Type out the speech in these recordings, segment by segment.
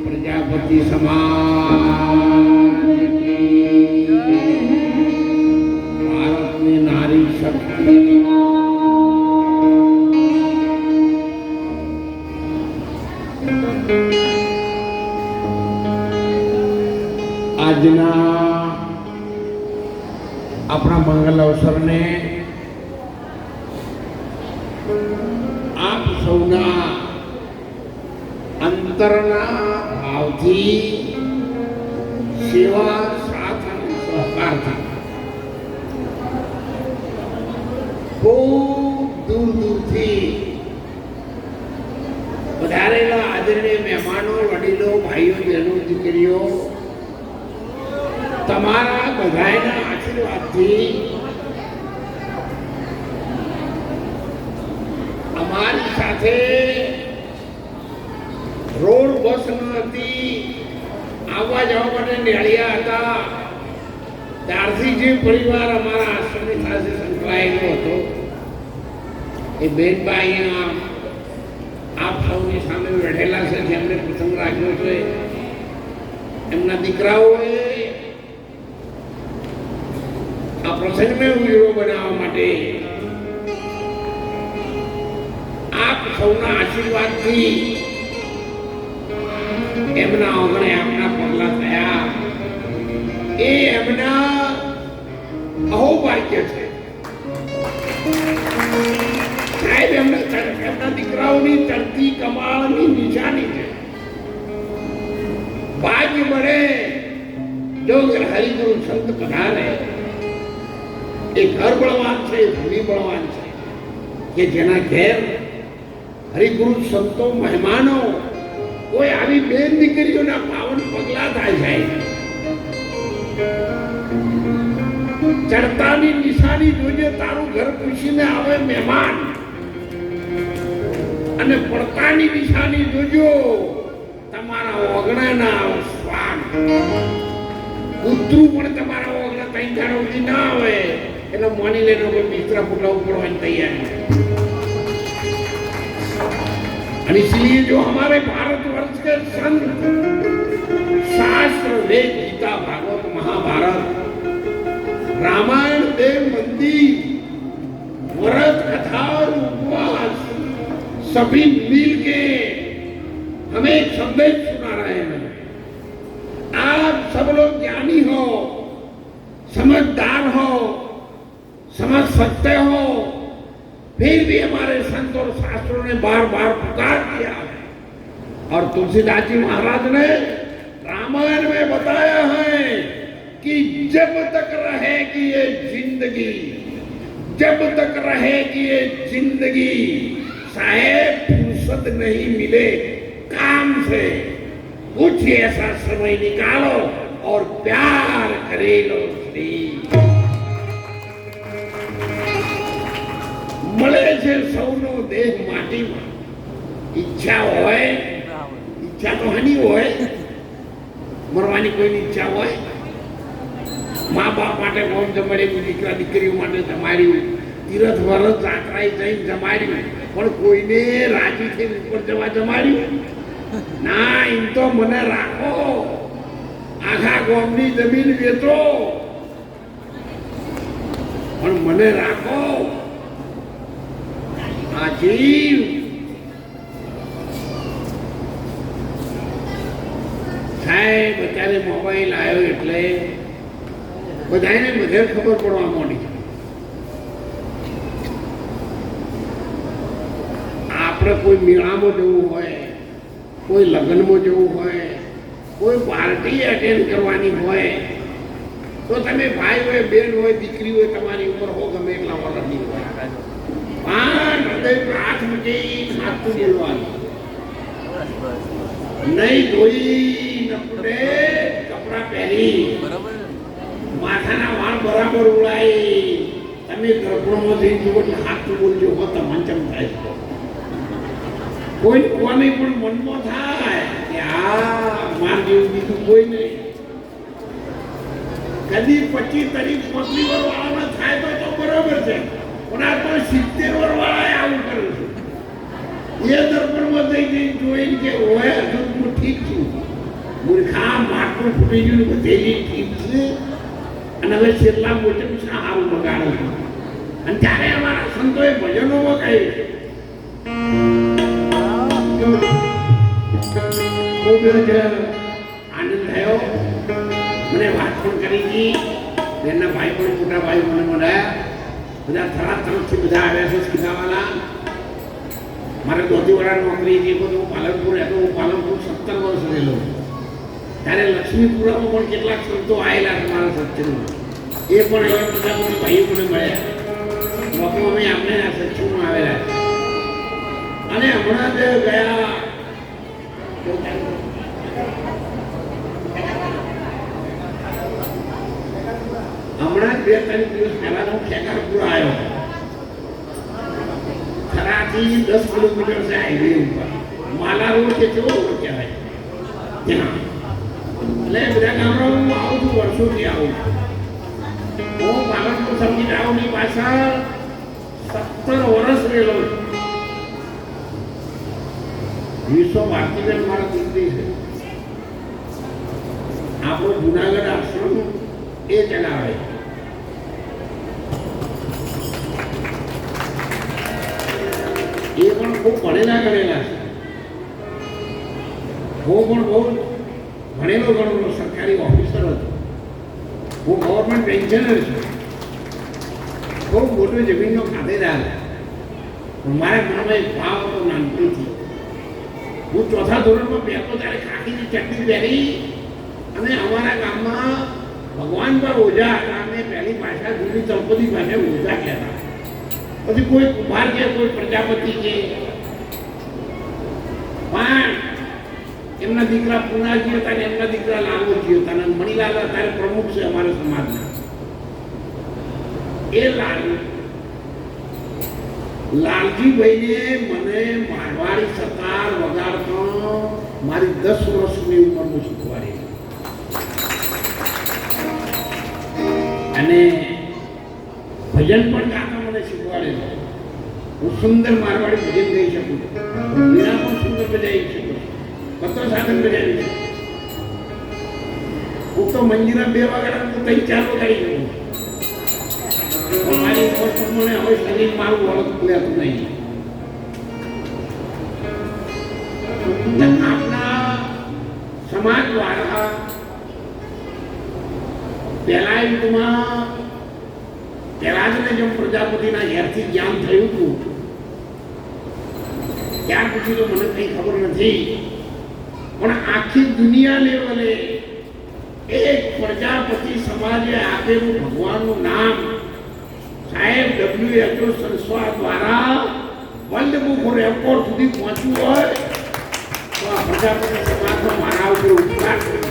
પ્રજાપતિ સમાજ ભારતની નારી શક્તિ આજના આપણા મંગલ અવસરને આપ સૌના અંતરના ભાવથી સેવા સાથ અને સહકારથી ખૂબ દૂર દૂરથી વધારેલા આદરણીય મહેમાનો, વડીલો, ભાઈઓ, બહેનો, દીકરીઓ, તમારા બધાના આશીર્વાદથી અમારી સાથે રોડ બસ ન હતી, આવવા જવા માટે નિહાળ્યા હતા, ત્યારથી જે પરિવાર અમારા આશ્રમની સાથે સંકળાયેલો હતો એ બેનબા અહીંયા આપ સૌની સામે બેઠેલા છે, જેમને પ્રસંગ રાખ્યો છે. એમના દીકરાઓએ આ પ્રસંગને ઉજળો બનાવવા માટે આપ સૌના આશીર્વાદથી એમના આંગણે આપના પગલા થયા. એ એમના અહોભાગ્ય છે સાહેબ. એમના દીકરાઓની ચડતી કમાળની નિશાની છે. ભાગ્ય મળે જો હરિગુરુ સંત પધારે. એ ઘર બળવાન છે, ભૂમિ બળવાન છે કે જેના ઘેર હરિગુરુ સંતો મહેમાનો કોઈ આવી બેન દીકરીઓના પાવન પગલા થાય છે. ચડતાની નિશાની જોજે તારું ઘર પૂછીને આવે મહેમાન, અને પડતાની નિશાની જોજો તમારા ઓગણાના સ્વાદ. કૂતરું પણ તમારા ઓગણા ત્રણ દાડા સુધી ના આવે એટલે માની લેનો કોઈ મિત્ર પુટલા પડવાની તૈયારી. और इसलिए जो हमारे भारतवर्ष के संत शास्त्र, वेद, गीता, भागवत, महाभारत, रामायण, देव मंदिर, व्रत, कथा और उपवास सभी मिलके हमें एक संदेश सुना रहे हैं. आप सब लोग ज्ञानी हो, समझदार हो, समझ सकते हो, फिर भी हमारे संत और शास्त्रों ने बार बार पुकार किया है. और तुलसीदास जी महाराज ने रामायण में बताया है कि जब तक रहेगी ये जिंदगी, जब तक रहेगी ये जिंदगी, साहेब फुर्सत नहीं मिले काम से, कुछ ऐसा समय निकालो और प्यार करे लो श्री. મળે છે સૌનો દેહ માટીમાં. ઈચ્છા હોય, ઈચ્છા તો હની હોય, મરવાની કોઈની ઈચ્છા હોય? મા બાપ માટે કોમ જમાડ્યું, દીકરા દીકરીઓ માટે જમાડ્યું, તીરથ વરસ જાત્રાએ જઈને જમાડ્યું, પણ કોઈને રાજી થઈને ઉપર જવા જમાડ્યું ના. એમ તો મને રાખો, આખા ગામની જમીન વેચો પણ મને રાખો. જીવ સાહેબ અત્યારે મોબાઈલ આવ્યો એટલે બધાને બધે ખબર પડવા માંડી. આપણે કોઈ મેળામાં જવું હોય, કોઈ લગ્નમાં જવું હોય, કોઈ પાર્ટી અટેન્ડ કરવાની હોય તો તમે ભાઈ હોય, બેન હોય, દીકરી હોય, તમારી ઉંમર હો ગમે એટલા વર્ષની હોય, હાથ મૂકી હાથું દેવાનું નહીં. ધોઈ નપડે કપડા પહેરી માથાના વાળ બરાબર ઉડાઈ તમે ગર્ભણમાં જઈ જુઓ એટલે હાથું બોલજો હો તમને ચમ થાય. કોઈ કોને પણ મનમાં થાય કે આ માર જેવું બીજું કોઈ નહીં. કદી 25, 30, 35 વાળામાં થાય તો બરોબર છે, પણ આ તો 70 વાળા આવું કરે છે. એ દર્પણમાં જઈ જોઈને કે ઓય હજુ હું ઠીક છું, મૂર્ખા માટલું ફૂટી ગયું બધેલી ઠીક છે, અને હવે છેલ્લા મોટે સારું બગાડો છો. અને ત્યારે અમારા સંતોએ ભજનો કહ્યું ખૂબ જ આનંદ થયો. મને વાત પણ કરી હતી, એના ભાઈ પણ મોટા ભાઈ મને મળ્યા, બધા થરા તરફથી બધા આવ્યા છે શીખાવાલા. મારે દોતીવાળા નોકરી હતી, બધું પાલનપુર રહેતો. હું પાલનપુર 17 વર્ષ રહેલો. ત્યારે લક્ષ્મીપુરામાં પણ કેટલાક સંતો આવેલા છે મારા સત્સંગમાં. એ પણ એવા બધા ભાઈઓ મને મળ્યા. લોકો અમે આપણે આ સત્સંગમાં આવેલા છે. અને હમણાં જ ગયા હમણાં 2-3 દિવસ પહેલા હું ખેગારપુર આવ્યો. થરાથી 10 કિલોમીટર છે હાઈવે ઉપર. માલા રોડ કે કેવો રોડ કહેવાય ત્યાં. એટલે બધા ગામડા હું આવું છું, વર્ષોથી આવું. હું પાલનપુર સમજી રાવની પાછળ 17 વર્ષ રહેલો. વિશ્વ ભારતીબેન મારા દીકરી છે. આપણો જુનાગઢ આશ્રમ એ ચલાવે. એ પણ ખૂબ ભણેલા ગણેલા છે. હું પણ બહુ ભણેલો ગણેલો સરકારી ઓફિસર હતો. હું ગવર્મેન્ટ પેન્શનર છું. ખૂબ મોટો જમીનનો ખાતેદાર. મારા મનમાં એક ભાવ હતો નાનપણથી. હું 4થા ધોરણમાં બેઠો ત્યારે ખાખીની ચટણી પહેરી અને અમારા ગામમાં ભગવાન પર ઓઝા હતા. અમે પહેલી ભાષા જૂની ચૌપદી ભાષા ઓઝા કહેતા. પછી કોઈ કુમાર કે કોઈ પ્રજાપતિ કે, પણ એમના દીકરા પુનાજી હતા ને એમના દીકરા લાલજી હતા. અને મણિલાલ અત્યારે પ્રમુખ છે અમારા સમાજના. એ લાલજીભાઈને મને મારવાડી સતાર વગાડતો મારી 10 વર્ષની ઉંમરનું શીખવાડી. અને ભજન પણ ગાતા મને શીખવાડેલું. હું સુંદર મારવાડી ભજન ગાઈ શકું છું, વીણા પણ સુંદર બજાવી શકું છું, પત્ર સાધન બજાવી શકું. હું તો મંજીરા 2 વાગ્યા તો 3-4 વગાડી શકું. મારી ઉંમર પ્રમાણે હવે શરીર મારું ઓળખ લેતું નહીં. આપણા સમાજ દ્વારા પહેલા યુગમાં પહેલાજને જેમ પ્રજાપતિના ઝેરથી જ્ઞાન થયું હતું, ત્યાર પછી તો મને કંઈ ખબર નથી. પણ આખી દુનિયા લેવલે એક પ્રજાપતિ સમાજે આપેલું ભગવાનનું નામ સાહેબ WHO સંસ્થા દ્વારા વર્લ્ડ બુક ઓફ રેકોર્ડ સુધી પહોંચ્યું હોય તો આ પ્રજાપતિ સમાજનો મારા ઉપર ઉપકાર કર્યો.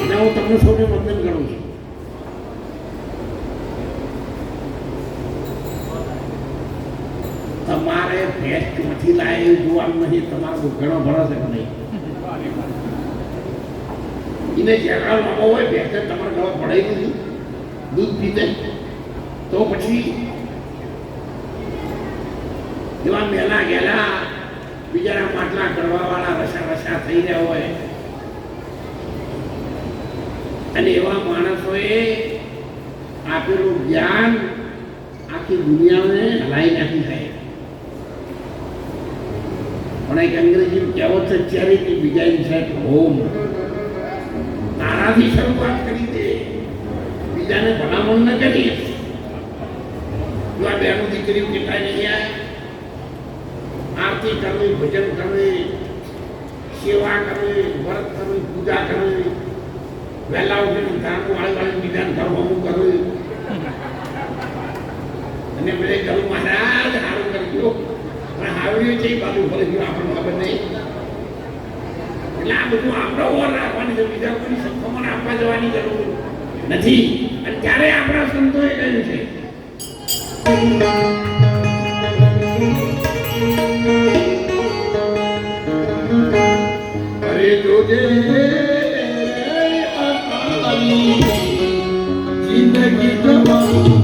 અને હું તમને સૌને વંદન કરું છું. તમારે ભેંસ ક્યાંથી લાવે એવું જોવાનું નહીં. તમારો ઘણો ભરોસે નહીં. એને જરા લાવો હોય ભેંસે તમારે ગળો પડાવી દીધી દૂધ પીતે તો પછી એવા મેલા ગયેલા બિચારા માટલા કરવાવાળા રસા થઈ રહ્યા હોય અને એવા માણસોએ આપેલું જ્ઞાન આખી દુનિયાને હલાવી નાખી થાય. પણ એક અંગ્રેજી કહેવત છે, ચેરિટી બિગાઇન્સ એટ હોમ. તારાથી શરૂઆત કરી દે, બીજાને ભલામણ ન કરી. જો આ બહેનો દીકરીઓ કેટલાય નહીં આવ્યા, આરતી કરવી, ભજન કરવી, સેવા કરવી, વ્રત કરવી, પૂજા કરવી, વહેલા ઉઠીને ધારનું વાળી બીજાને ધર્મનું કરવું અને પેલે કહ્યું મહારાજ સારું કરજો પણ હાવડ્યું છે એ બાજુ ફરે ગયું આપણને ખબર નહીં. એટલે આ બધું આપણે ઓર રાખવાની છે, બીજા કોઈ સંક્રમણ આપવા જવાની જરૂર નથી. અને ત્યારે આપણા સંતોએ કહ્યું છે अरे जोजे अकाली जिंदगी जवानी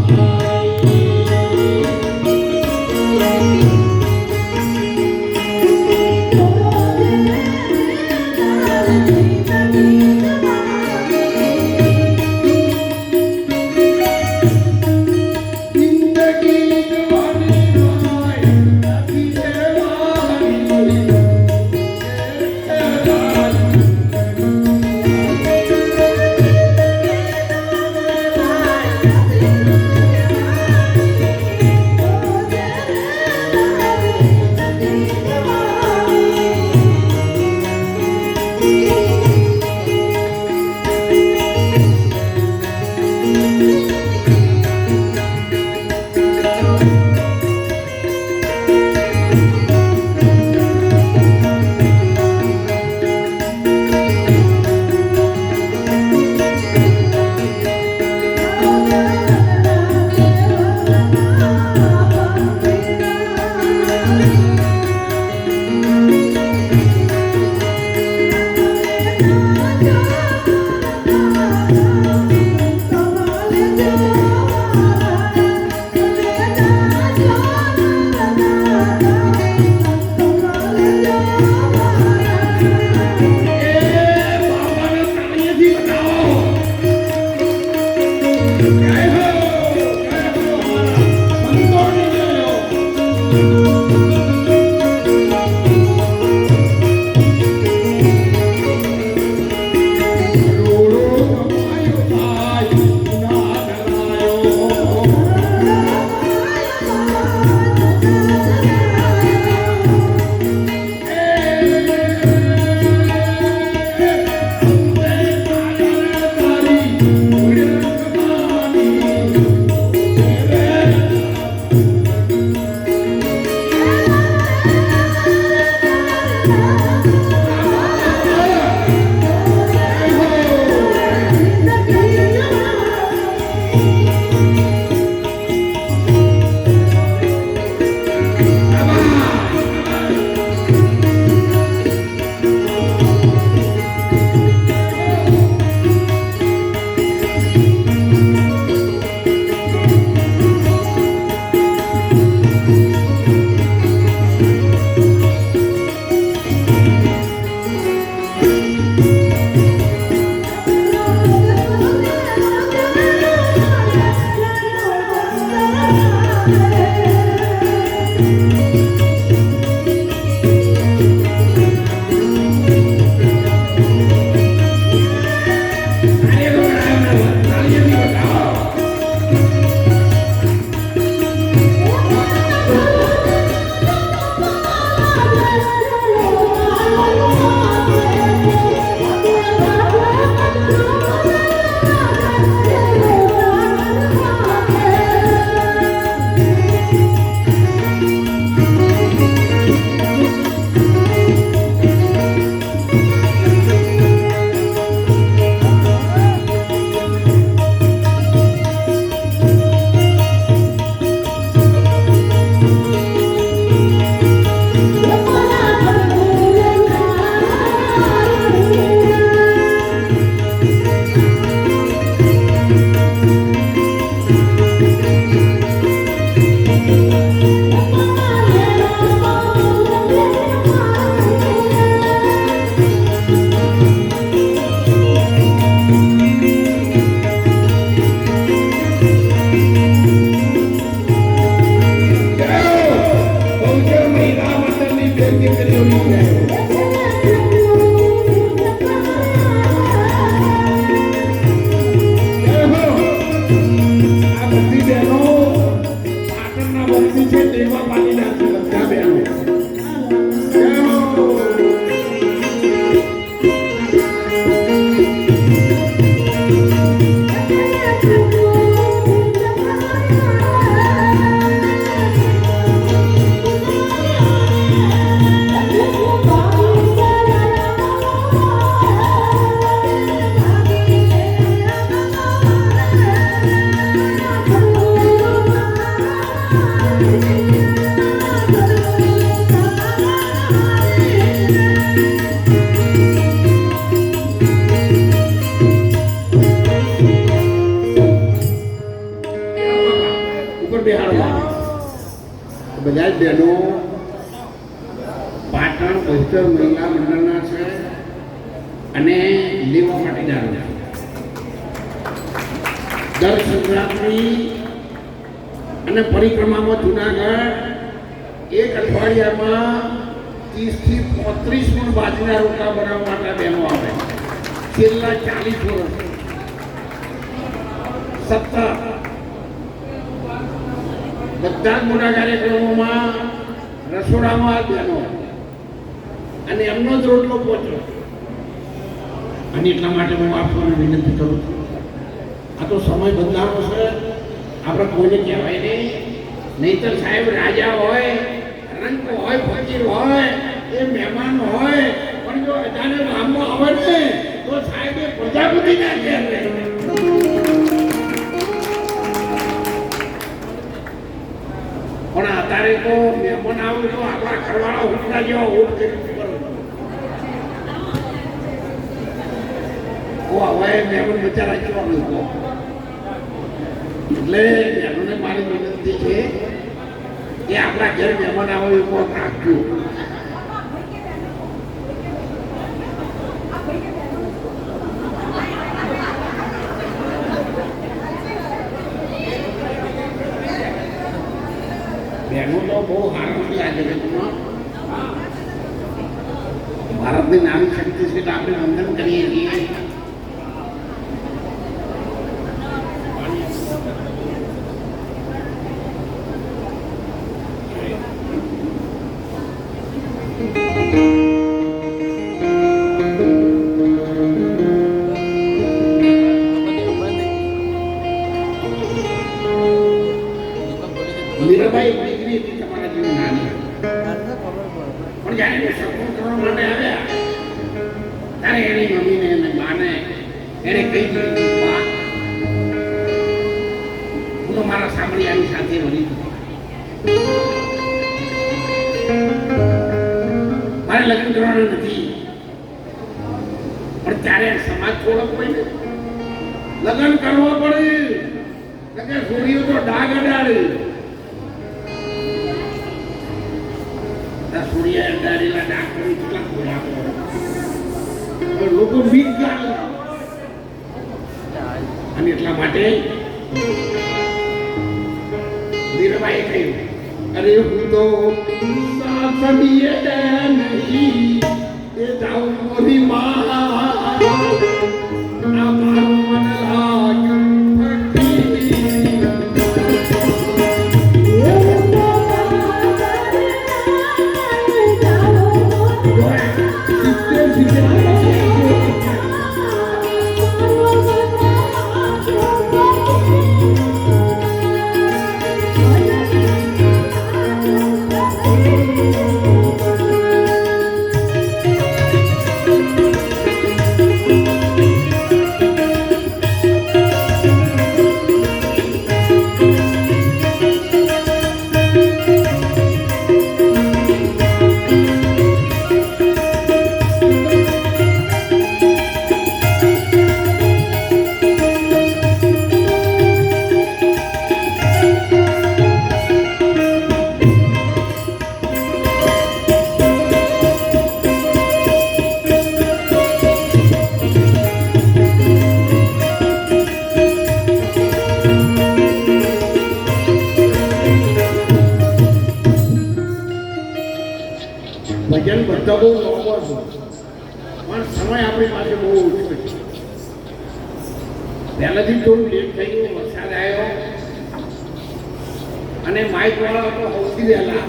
બહેનો પાટણ બહુચર મહિલા મંડળના છે અને લેવા પાટીદારો દર સંક્રાંતિ અને પરિક્રમામાં જુનાગઢ એક અઠવાડિયામાં 30 થી 35 મણ બાજરીના રોટલા બનાવવા માટે બહેનો આવે છેલ્લા 40 વર્ષ સતત બધા જ મોટા કાર્યક્રમોમાં રસોડામાં બહેનો અને એમનો જ રોટલો પહોંચ્યો અને એટલા માટે હું આપવાની વિનંતી કરું છું. આ તો સમય બદલાવો છે, આપણે કોઈને કહેવાય નહીં તો સાહેબ રાજા હોય, રંગ હોય, ફકીર હોય, એ મહેમાન હોય, પણ જો અચાનક ગામમાં આવે ને તો સાહેબ એ પ્રજાપતિ ના ઘેર રહે. પણ અત્યારે તો મહેમાન આવું તો આપણા ઘરવાળા ઉઠતા જેવા ઉઠ કરી હવે મહેમાન બચારા કેવા લોકો. એટલે બહેનોને મારી વિનંતી છે કે આપણા ઘેર મહેમાન આવે એ પણ રાખજો. બહેનો તો બહુ સારું છે આ જગતમાં. ભારતની નાની શક્તિ છે એટલે આપણે વંદન કરીએ છીએ. મીરાબાઈ દીકરી હતી તમારા જેવી નાની, પણ જ્યારે સપોર્ટ કરવા માટે આવ્યા ત્યારે એની મમ્મીને અને બાને એને કહી દીધું, બા હું તો મારા સાંભળિયાની સાથે વળી મારે લગ્ન કરવાના નથી. પણ ત્યારે સમાજ થોડો પડે ને લગ્ન કરવા પડે લગ્ન છોડીઓ તો ડાગ અડાડે. સૂર્ય અડાડેલા ડાક્ટર કેટલા ખોયા લોકો વીક ગાળ અને એટલા માટે મીરાબાઈએ કહ્યું, અરે હું તો સાસડીએ નહીં એ જાઉં મોરી માં આ મારું મન લાગ્યું ભજન બધા બહુ લાંબો છે પણ સમય આપણી પાસે બહુ ઓછો છે. પહેલાથી થોડું લેટ થઈ ગયું, વરસાદ આવ્યો અને માઇક વાળા તો સૌથી વહેલા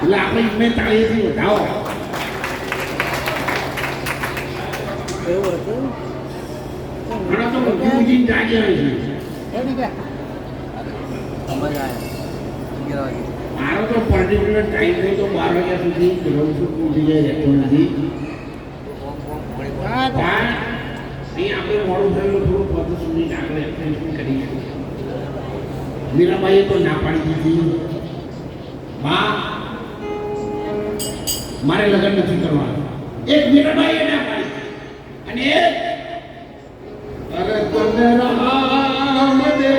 એટલે આપણે એમને તાળીથી વધાવો. ઘણા તો ઊંઘી ઊંઘીને જાગ્યા છે. મારો તો પર્ટિક્યુલર ટાઈમ થયો તો 12 વાગ્યા સુધી રહું છું, ઉઠી જાય રહેતો નથી. અહીં આપણે મોડું થયેલું થોડું બધું સુધી આગળ એક્સપ્લેનેશન કરીશું. મીરાબાઈએ તો ના પાડી દીધી, બા મારે લગ્ન નથી કરવાનું. એક મીરાબાઈએ ના પાડી અને એક અરે રામ દે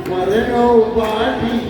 પર મારે ઉપાડી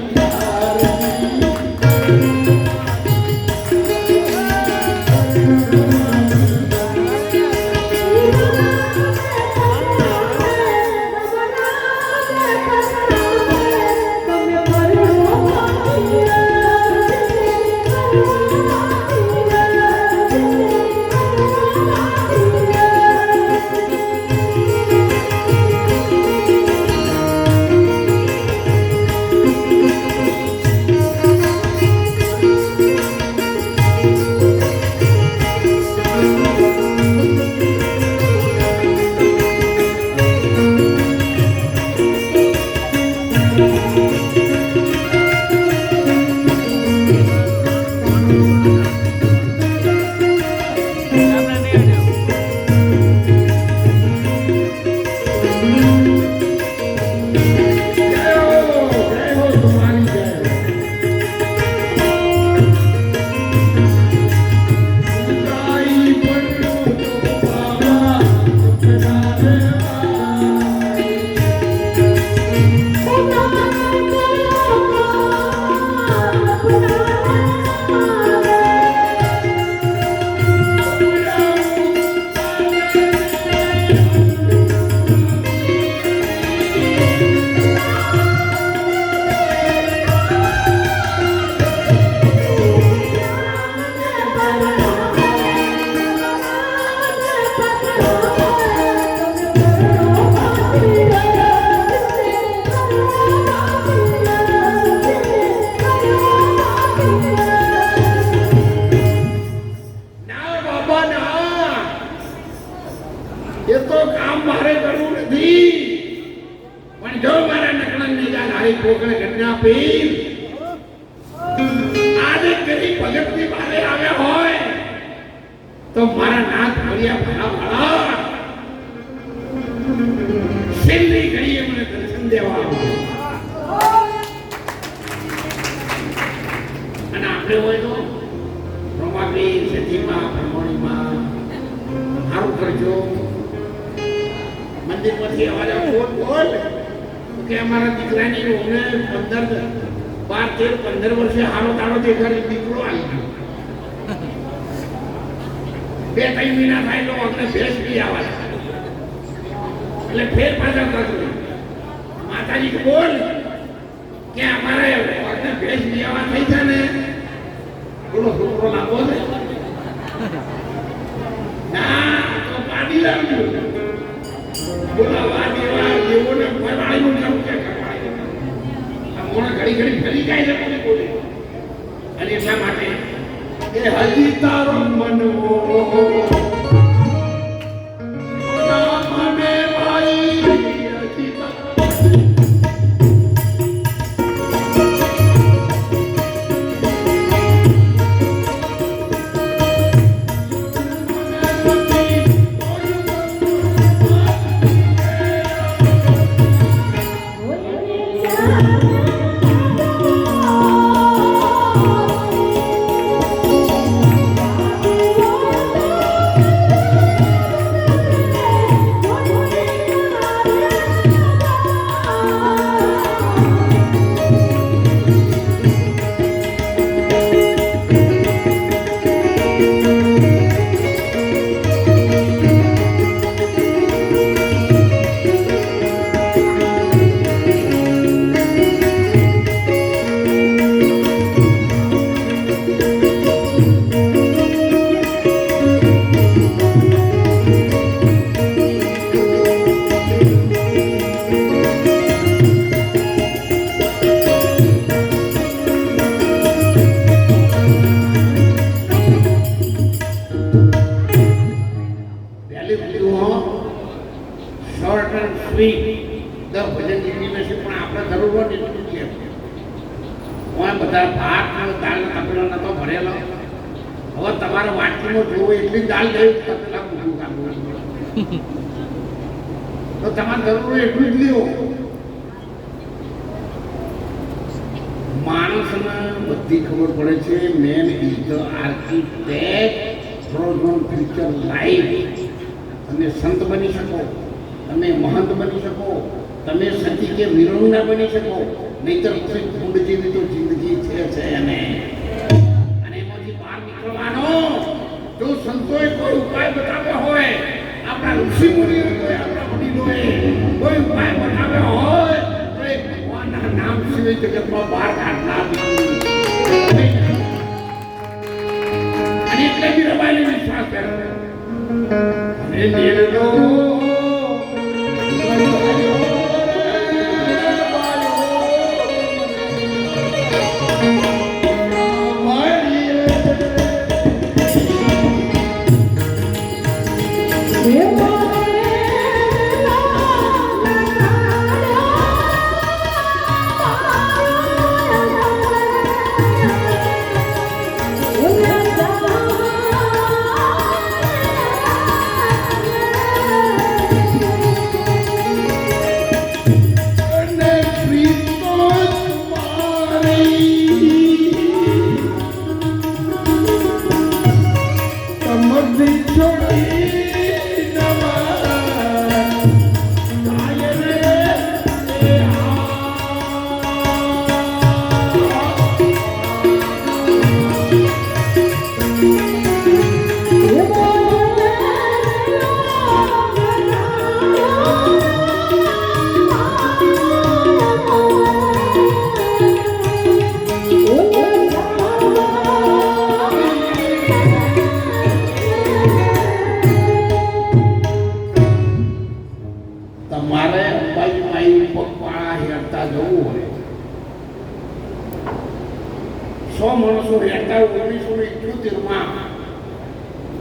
આજે કરી ભગત ની બારે આવ્યા હોય તો મારા નાથ ભર્યા ભલા ભલા છેલ્લી ઘડીએ મને દર્શન દેવા અને આપણે હોય તો રમાવી સતીમાં બ્રહ્મણીમાં સારું કરજો મંદિર પરથી અવાજ બોલ બોલ કે અમારા દીકરાની ઉંમરે 15 12 13 15 વર્ષે હાલો તાળો દેખાડી દીકરો આવી ગયો 2-3 મહિના થાય તો આપણે ભેંસ બી આવે એટલે ફેર પાછા કરજો માતાજી કે બોલ કે અમારે આપણે ભેંસ બી આવા થઈ છે ને બોલો છોકરો ના બોલે ના તો પાડી લાવજો બોલાવા દેવા દેવોને ફરવાડીનું નામ કે ઘડી ઘડી ફરી જાય છે કોને બોલે અને એટલા માટે એ હજી તારો મનવો મને ભાઈ હજી તો તમારે જરૂર એટલું જ લ્યો માણસને બધી ખબર પડે છે main is the architect for your future life. તમે સંત બની શકો, તમે મહંત બની શકો, તમે સતી કે વિરોધ ના બની શકો, નહીતર પછી કુંડ જેવી તો જિંદગી છે એને. અને એમાંથી બહાર નીકળવાનો જો સંતોએ કોઈ ઉપાય બતાવ્યો હોય, આપણા ઋષિ મુનિઓએ, આપણા વડીલોએ કોઈ ઉપાય બતાવ્યો હોય તો એ ભગવાનના નામ સિવાય જગતમાં બહાર કાઢનાર નથી. અને એટલે બી રબાઈને વિશ્વાસ કર્યો અને નિર્ણયો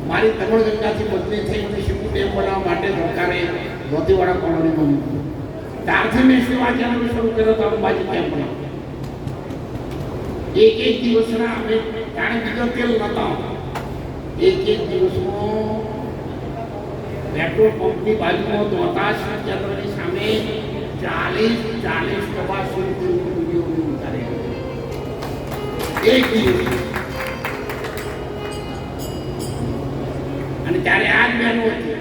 મારી દમણગંગાથી બદલી થઈ શિવુ ડેમ બનાવવા માટે સરકારે મોતીવાડા કોલોની બન્યું. ત્યારથી મેં સેવા ચેનલ શરૂ કર્યો તો અંબાજી કેમ્પ બનાવ્યો. એક દિવસના અમે જાણે બીજો તેલ નતા, એક દિવસમાં પેટ્રોલ પંપની બાજુમાં દોતાશ કેન્દ્રની સામે 40 પ્રવાસીઓ ઉતારે એક દિવસ. અને ત્યારે આ જ બહેનો હતી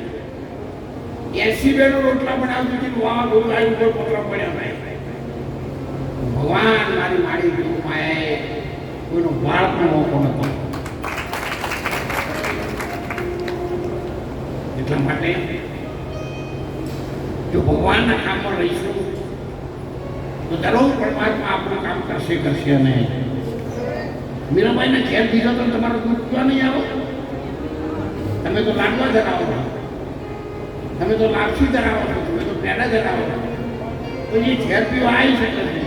80 બહેનો રોટલા બનાવતી હતી. વાવાઝોડું આવ્યું ઉપર પતરા પડ્યા. ભગવાન મારી માડી માએ કોઈનો વાળ પણ મોકો નતો. એટલા માટે જો ભગવાનના કામમાં રહીશું તો જરૂર પરમાત્મા આપણું કામ કરશે. અને મીરાબાઈને ઘેર દીધો તો તમારો દૂધ પીવા નહીં આવો. તમે તો લાડવા ધરાવો, તમે તો લાપસી ધરાવો છો, તમે તો પેડા ધરાવો છો, તો એ ઝેર પીવા આવી શકે છે.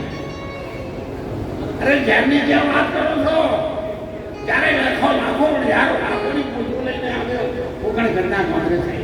અરે ઝેરની જે વાત કરો છો, જ્યારે લાખો યાર લાખોની પોતું લઈને આવ્યો કોકણ ઘરના કોંગ્રેસ છે.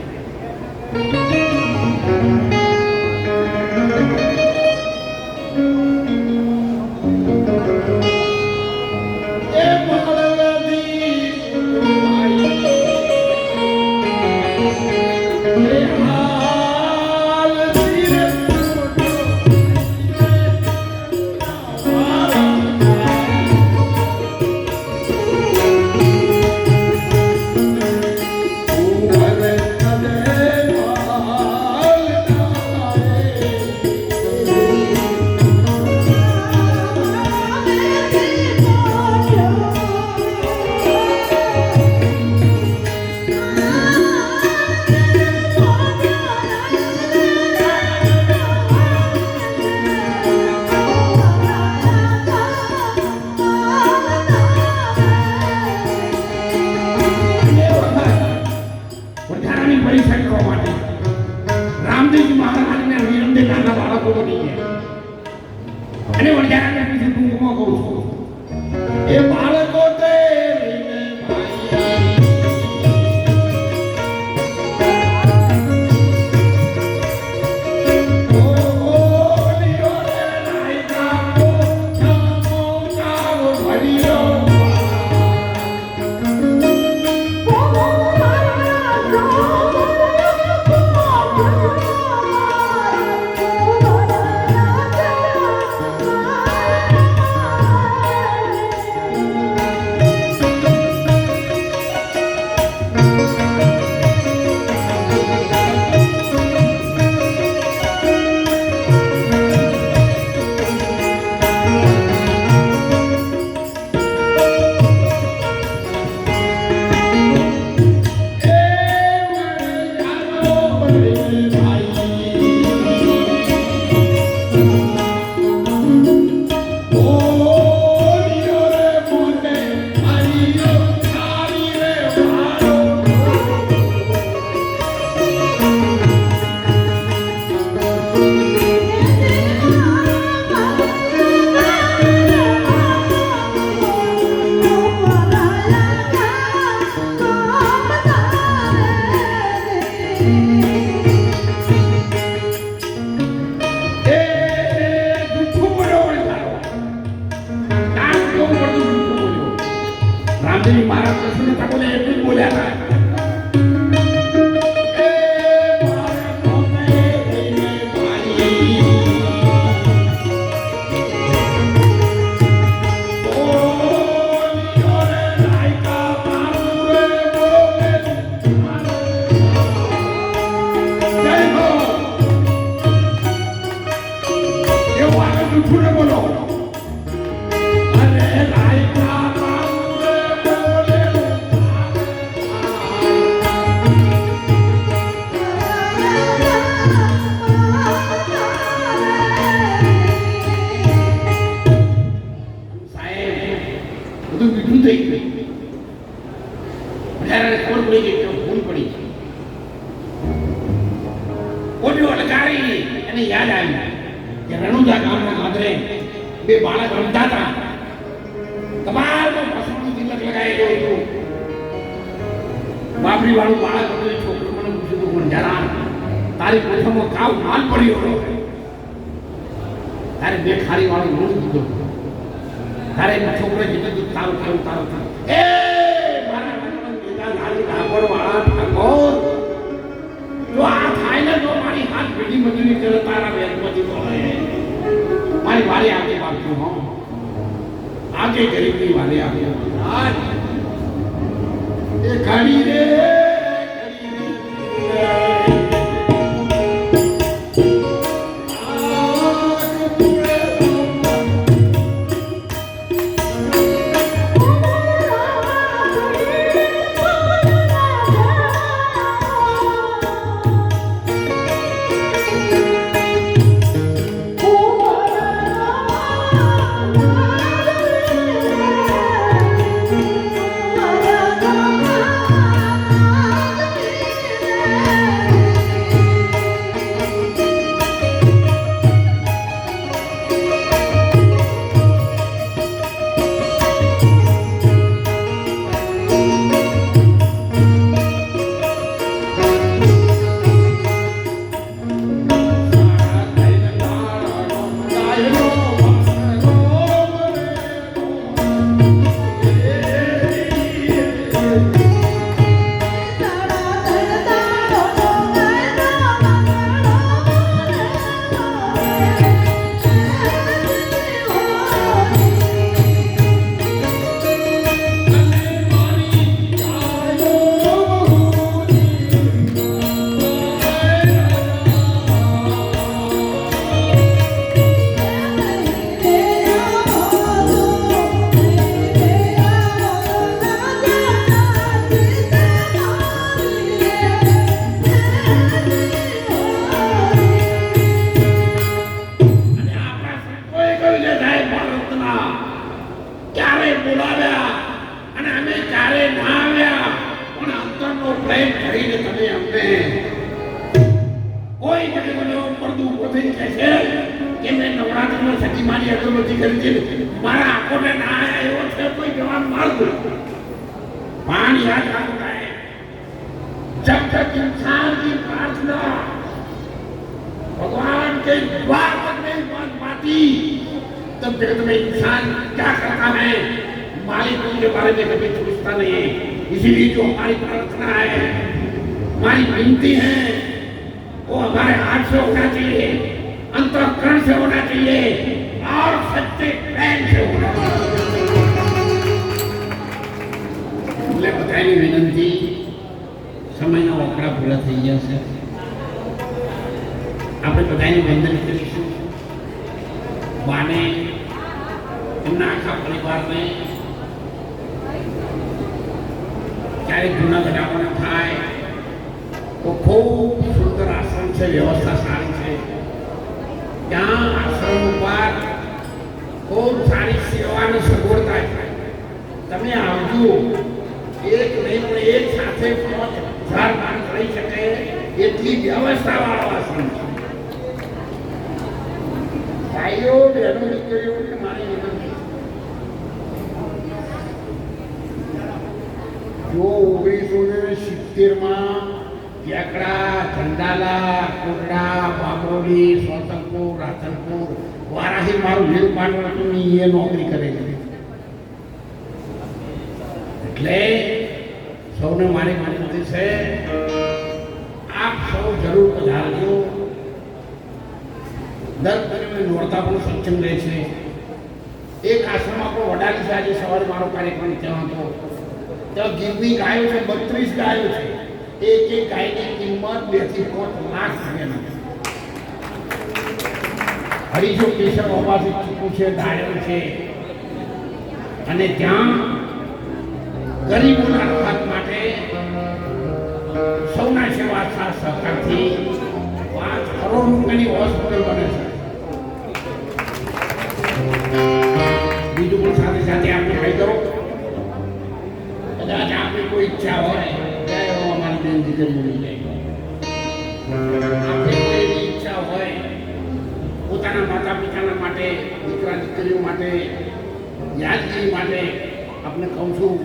નતા બોલે એટલું જ બોલ્યા હતા. બે બાળક રમતા હતા. કમાલમાં પસંદ તિલક લગાવેલું હતું. બાબરી વાળું બાળક હતું. એ છોકરો મને પૂછ્યું પણ જરા તારી પ્રથમ કાવ માલ પડ્યો હતો. તારે બે ખારી વાળું રોજ દીધું. તારે છોકરો કીધું તારું ખાવું તારું ખાવું. એ મારા પિતા લાલી ઠાકોર વાળા ઠાકોર જો આ થાય ને તો મારી હાથ પેઢી મજૂરી કરે તારા વેદમાંથી તો મારી વારી આગે બાપુ હો આગે ગરીબની વારી આગે આજ એ ઘડી રે जब तक इंसान की प्रार्थना भगवान के द्वार तक नहीं पहुंच पाती तब जगत में इंसान क्या करता है मालिक उनके बारे में कभी सोचता नहीं है। इसीलिए जो हमारी प्रार्थना है, हमारी विनती है, वो हमारे हाथ से होना चाहिए, अंतःकरण से होना चाहिए और सच्चे प्रेम से होना चाहिए। बताइए विनंती સમયનો વકરા પૂરા થઈ ગયા છે. આપણે બધાને વંદન કરીશું. બાને એમના આખા પરિવારને ક્યારેક જૂનાગઢ આવવાના થાય તો ખૂબ સુંદર આશ્રમ છે, વ્યવસ્થા સારી છે. ત્યાં આશ્રમ ઉપર ખૂબ સારી સેવાની સગવડતા છે. તમે આવજો. એક નહીં પણ એક સાથે 5,000 માણસ રહી શકે એટલી વ્યવસ્થા વાળો આશ્રમ છે. ભાઈઓ બહેનો દીકરીઓને મારી વિનંતી, જો 1970 કેકડા, ચંદાલા, કોટડા, બાબરોલી, સોતલપુર, રાધનપુર વારાહી મારું વીર પાડવું હતું, એ નોકરી કરેલી. એટલે સૌને મારી વિનંતી છે, આપ સૌ જરૂર પધારજો. દર કરીને નોરતા પણ સત્સંગ રહે છે. એક આશ્રમ આપણો વડાલી છે. આજે સવારે મારો કાર્યક્રમ ત્યાં હતો. ત્યાં ગીરની ગાયો છે, 32 ગાયો છે. એક એક ગાયની કિંમત 2 થી 5 લાખ રૂપિયા છે. હરીશો કેશવ બાબાથી ચીકુ છે, દાડમ છે. અને ત્યાં ગરીબોના રાહત માટે સૌના સેવા સાથ સહકારથી 5 કરોડ રૂપિયાની હોસ્પિટલ બને છે. બીજું પણ સાથે સાથે આપણે કહી દો, કદાચ આપણી કોઈ ઈચ્છા હોય અમારી બેન દીકરી મળી જાય, આપણે કોઈ ઈચ્છા હોય પોતાના માતા પિતાના માટે, દીકરા દીકરીઓ માટે, યાદગીરી માટે, આપણે કહું છું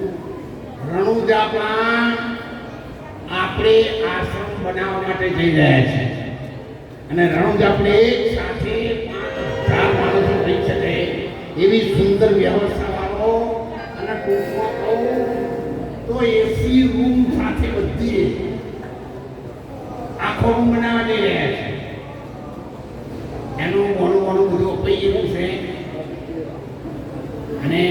રણુજામાં આપણે આશ્રમ બનાવવા માટે જઈ રહ્યા છીએ. અને રણુજા આપણે એક સાથે 4 માણસો રહી શકે એવી સુંદર વ્યવસ્થાવાળો અને ટૂંકમાં કહું તો એસી રૂમ સાથે બધી આખો રૂમ બનાવવા જઈ રહ્યા છે. એનું ઘણું બધું અપાયેલું છે. અને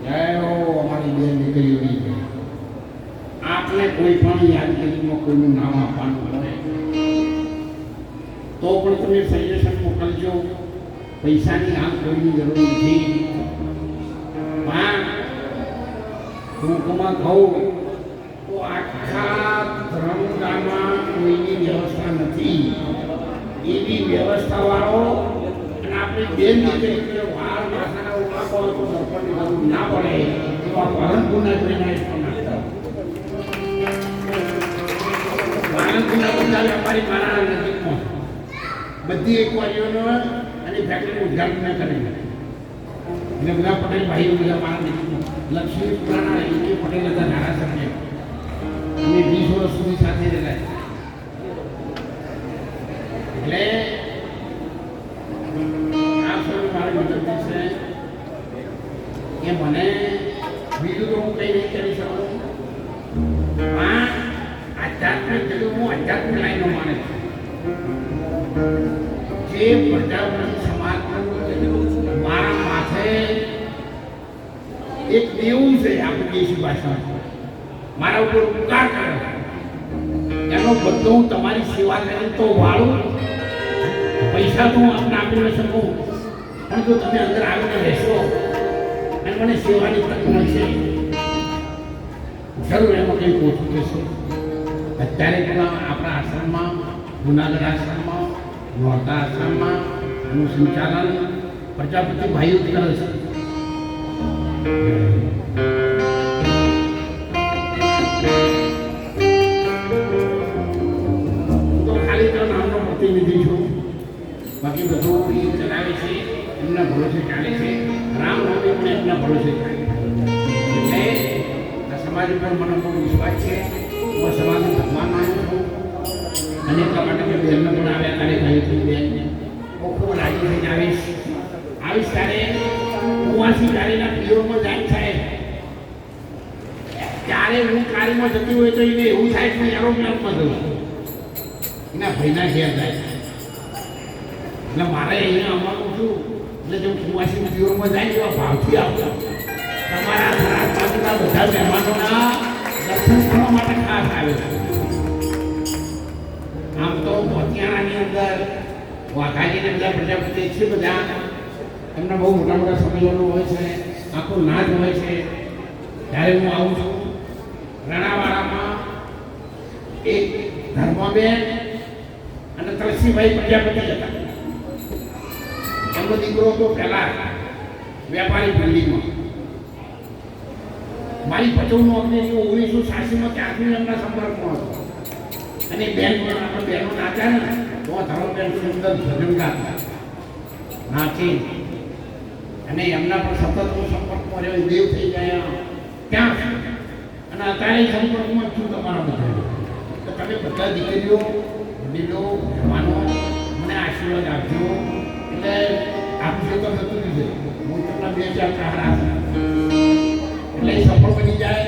અમારી બેન દીકરીઓની છે, આપણે કોઈ પણ યાદગીરીમાં કોઈનું નામ આપવાનું હોય તો પણ તમે સજેશન મોકલજો. પૈસાની આમ કોઈની જરૂર નથી. ટૂંકમાં કહું તો આખા ધર્મગામાં કોઈની વ્યવસ્થા નથી એવી વ્યવસ્થાવાળો. અને આપણી બેન દીકરી વાર માથાના ઉપાકો તો સરપંચની જરૂર ના પડે એવા પાલનપુરના જોઈને પાલનપુરના બધા વેપારી મારા નજીકમાં બધી એકવારીઓનો અને ફેક્ટરીનું ઉદ્ઘાટન કરે. એટલે બધા પટેલ ભાઈઓ બધા મારા નજીકમાં લક્ષ્મીપુરાના એ પટેલ હતા ધારાસભ્ય, અમે 20 વર્ષ સુધી સાથે રહ્યા. એટલે આ સૌ મારી વિનંતી છે કે મને બીજું તો હું કંઈ નહીં કરી શકું. આધ્યાત્મિક જેટલું હું આધ્યાત્મિક લાઈનો માને છું. જે પ્રજાપતિ સમાજનું મારા માથે એક દેવું છે આપણી દેશી ભાષામાં, મારા ઉપર ઉપકાર કર્યો, એનો બધો હું તમારી સેવા કરીને તો વાળું. પૈસા તો હું આપને આપી ન શકું, પણ જો તમે અંદર આવીને રહેશો અને મને સેવાની તક મળશે જરૂર એમાં કંઈ ઓછું થશે. અત્યારે પણ આપણા આશ્રમમાં, જુનાગઢ આશ્રમમાં, નોરતા આશ્રમમાં એનું સંચાલન પ્રજાપતિ ભાઈઓ કરે છે. તો ખાલી તો નામનો પ્રતિનિધિ છું, બાકી બધું એ ચલાવે છે, એમના ભરોસે ચાલે છે. રામનવમી પણ એમના ભરોસે ચાલે. એટલે આ સમાજ ઉપર મને બહુ વિશ્વાસ છે. હું સમાજનું ભગવાન માનું છું. અને એટલા માટે મેં બહેનને પણ આવ્યા તારે કહ્યું હતું બેન હું ખૂબ રાજી થઈને આવીશ તારે કુંવાસી કાળીના પિયરમાં જાય સાહેબ. ત્યારે હું કાળીમાં જતી હોય તો એને એવું થાય કે એરોપ્લેનમાં જવું, એના ભાઈના ઘેર જાય. એટલે મારે અહીંયા આવવાનું છું. એટલે જેમ કુંવાસી પિયરમાં જાય એવા ભાવથી આવતા તમારા બાજુના બધા મહેમાનોના દર્શન કરવા માટે ખાસ આવે છે. આમ તો મોતિયાણાની અંદર વાઘાજીને બધા પ્રજાપતિ છે, બધા એમના બહુ મોટા મોટા સંમેલનો હોય છે, આખો નાચ હોય છે. ત્યારે હું આવું છું રણાવાડામાં એક ધર્મબેન અને તલસીભાઈ પ્રજાપતિ હતા. એમનો દીકરો તો પહેલા વેપારી મંડીમાં મારી 55નું અગ્નિ 1986માં ત્યાંથી એમના સંપર્કમાં હતો. અને બેન પણ આપણે બહેનો નાચ્યા ને તો ધર્મબેન સુંદર ભજન ગાતા નાચી. અને એમના પણ સતત હું સંપર્કમાં રહ્યો, દેવ થઈ ગયા ત્યાં. અને અત્યારે સંપર્કમાં છું તમારા બધા. તો તમે બધા દીકરીઓ, વડીલો, મહેમાનો મને આશીર્વાદ આપજો. એટલે આપશું તો થતું નથી, હું તમને 2-4 પ્રહાર આપું એટલે સફળ બની જાય.